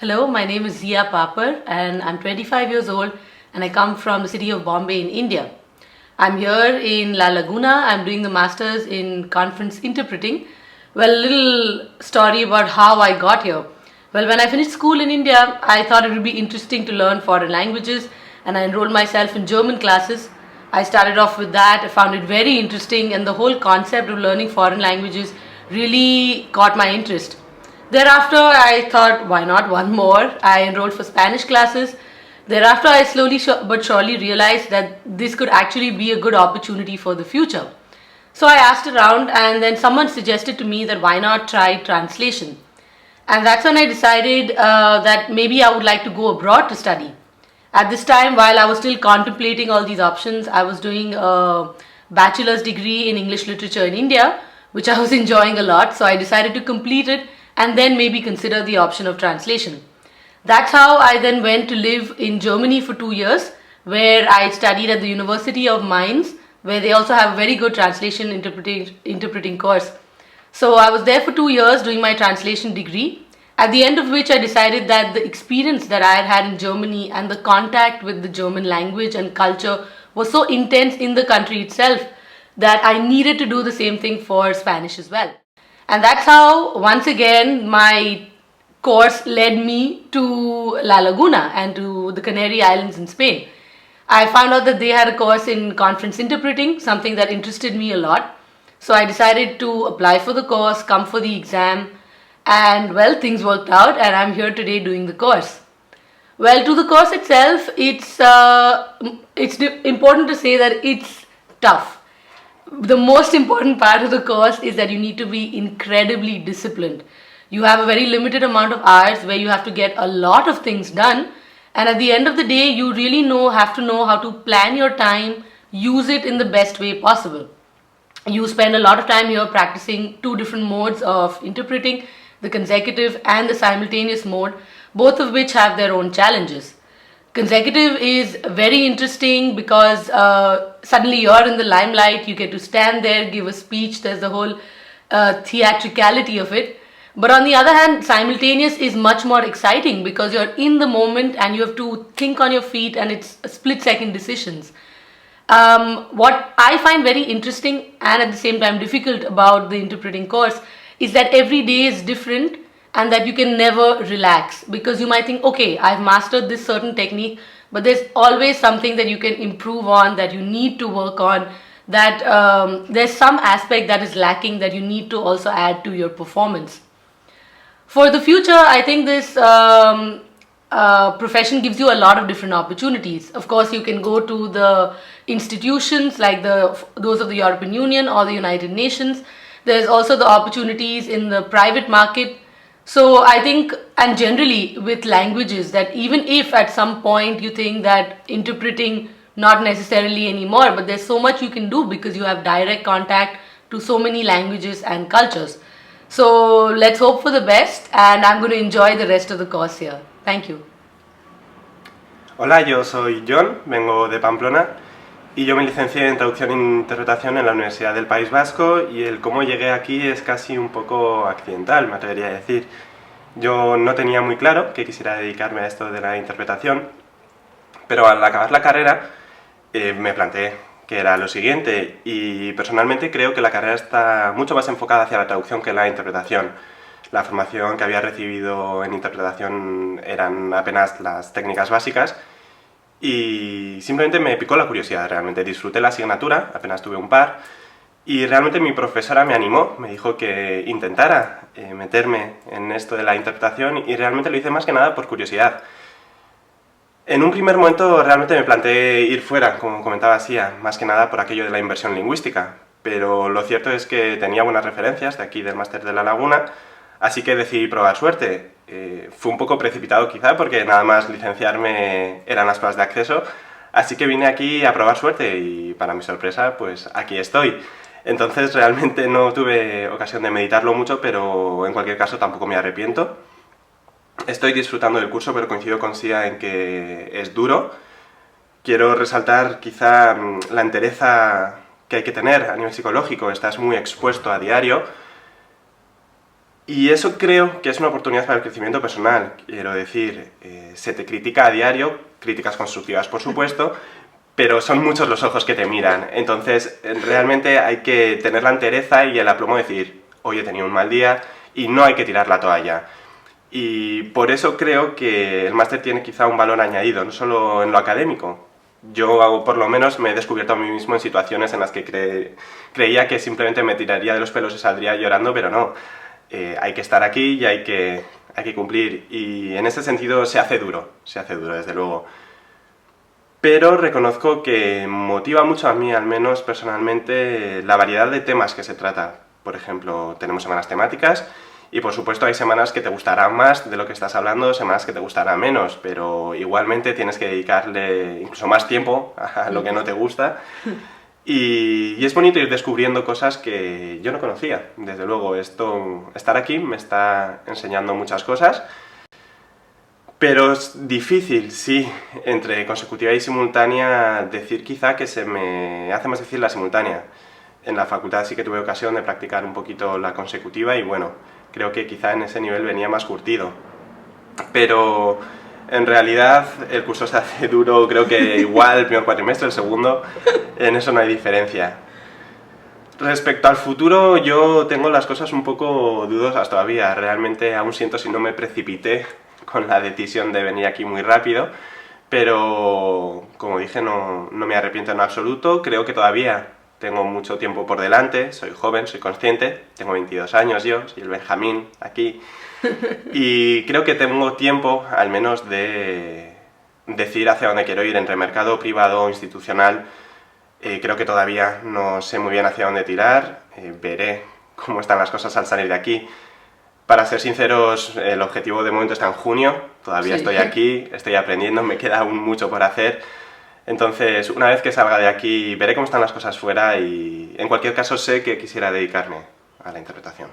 Hello, my name is Zia Papar and I'm 25 years old and I come from the city of Bombay in India. I'm here in La Laguna. I'm doing the masters in conference interpreting. Well, a little story about how I got here. Well, when I finished school in India, I thought it would be interesting to learn foreign languages and I enrolled myself in German classes. I started off with that. I found it very interesting and the whole concept of learning foreign languages really caught my interest. Thereafter, I thought, why not one more? I enrolled for Spanish classes. Thereafter, I slowly but surely realized that this could actually be a good opportunity for the future. So I asked around, and then someone suggested to me that why not try translation. And that's when I decided that maybe I would like to go abroad to study. At this time, while I was still contemplating all these options, I was doing a bachelor's degree in English literature in India, which I was enjoying a lot. So I decided to complete it and then maybe consider the option of translation. That's how I then went to live in Germany for 2 years, where I studied at the University of Mainz, where they also have a very good translation interpreting course. So I was there for 2 years doing my translation degree, at the end of which I decided that the experience that I had had in Germany and the contact with the German language and culture was so intense in the country itself that I needed to do the same thing for Spanish as well. And that's how, once again, my course led me to La Laguna and to the Canary Islands in Spain. I found out that they had a course in conference interpreting, something that interested me a lot. So I decided to apply for the course, come for the exam, and well, things worked out, and I'm here today doing the course. Well, to the course itself, it's important to say that it's tough. The most important part of the course is that you need to be incredibly disciplined. You have a very limited amount of hours where you have to get a lot of things done, and at the end of the day, you really have to know how to plan your time, use it in the best way possible. You spend a lot of time here practicing two different modes of interpreting, the consecutive and the simultaneous mode, both of which have their own challenges. Consecutive is very interesting because suddenly you're in the limelight, you get to stand there, give a speech, there's the whole theatricality of it. But on the other hand, simultaneous is much more exciting because you're in the moment and you have to think on your feet and it's split second decisions. What I find very interesting and at the same time difficult about the interpreting course is that every day is different and that you can never relax because you might think, okay, I've mastered this certain technique, but there's always something that you can improve on, that you need to work on, that there's some aspect that is lacking that you need to also add to your performance. For the future, I think this profession gives you a lot of different opportunities. Of course, you can go to the institutions like those of the European Union or the United Nations. There's also the opportunities in the private market. So I think, and generally with languages, that even if at some point you think that interpreting not necessarily anymore, but there's so much you can do because you have direct contact to so many languages and cultures. So let's hope for the best, and I'm going to enjoy the rest of the course here. Thank you. Hola, yo soy John, vengo de Pamplona y yo me licencié en traducción e interpretación en la Universidad del País Vasco y el cómo llegué aquí es casi un poco accidental, me atrevería a decir. Yo no tenía muy claro que quisiera dedicarme a esto de la interpretación, pero al acabar la carrera me planteé que era lo siguiente y personalmente creo que la carrera está mucho más enfocada hacia la traducción que la interpretación. La formación que había recibido en interpretación eran apenas las técnicas básicas y simplemente me picó la curiosidad, realmente disfruté la asignatura, apenas tuve un par y realmente mi profesora me animó, me dijo que intentara meterme en esto de la interpretación y realmente lo hice más que nada por curiosidad. En un primer momento realmente me planteé ir fuera, como comentaba Sia, más que nada por aquello de la inversión lingüística, pero lo cierto es que tenía buenas referencias de aquí del Máster de La Laguna, así que decidí probar suerte. Fue un poco precipitado quizá porque nada más licenciarme eran las pruebas de acceso, así que vine aquí a probar suerte y para mi sorpresa pues aquí estoy. Entonces realmente no tuve ocasión de meditarlo mucho, pero en cualquier caso tampoco me arrepiento. Estoy disfrutando del curso, pero coincido con Sia en que es duro. Quiero resaltar quizá la entereza que hay que tener a nivel psicológico. Estás muy expuesto a diario. Y eso creo que es una oportunidad para el crecimiento personal. Quiero decir, se te critica a diario, críticas constructivas por supuesto, pero son muchos los ojos que te miran. Entonces, realmente hay que tener la entereza y el aplomo de decir, hoy he tenido un mal día, y no hay que tirar la toalla. Y por eso creo que el máster tiene quizá un valor añadido, no solo en lo académico. Yo, por lo menos, me he descubierto a mí mismo en situaciones en las que creía que simplemente me tiraría de los pelos y saldría llorando, pero no. Hay que estar aquí y hay que cumplir. Y en ese sentido se hace duro, desde luego. Pero reconozco que motiva mucho a mí, al menos personalmente, la variedad de temas que se trata. Por ejemplo, tenemos semanas temáticas y por supuesto hay semanas que te gustarán más de lo que estás hablando, semanas que te gustarán menos, pero igualmente tienes que dedicarle incluso más tiempo a lo que no te gusta. Y es bonito ir descubriendo cosas que yo no conocía. Desde luego, estar aquí me está enseñando muchas cosas. Pero es difícil, sí, entre consecutiva y simultánea, decir quizá que se me hace más difícil la simultánea. En la facultad sí que tuve ocasión de practicar un poquito la consecutiva y bueno, creo que quizá en ese nivel venía más curtido. Pero en realidad el curso se hace duro, creo que igual el primer cuatrimestre, el segundo, en eso no hay diferencia. Respecto al futuro, yo tengo las cosas un poco dudosas todavía. Realmente aún siento si no me precipité con la decisión de venir aquí muy rápido, pero como dije, no me arrepiento en absoluto. Creo que todavía tengo mucho tiempo por delante, soy joven, soy consciente, tengo 22 años yo, soy el Benjamín aquí, y creo que tengo tiempo, al menos, de decidir hacia dónde quiero ir, entre mercado privado o institucional. Creo que todavía no sé muy bien hacia dónde tirar, veré cómo están las cosas al salir de aquí. Para ser sinceros, el objetivo de momento está en junio, todavía Sí. estoy aquí, estoy aprendiendo, me queda aún mucho por hacer. Entonces, una vez que salga de aquí, veré cómo están las cosas fuera y en cualquier caso sé que quisiera dedicarme a la interpretación.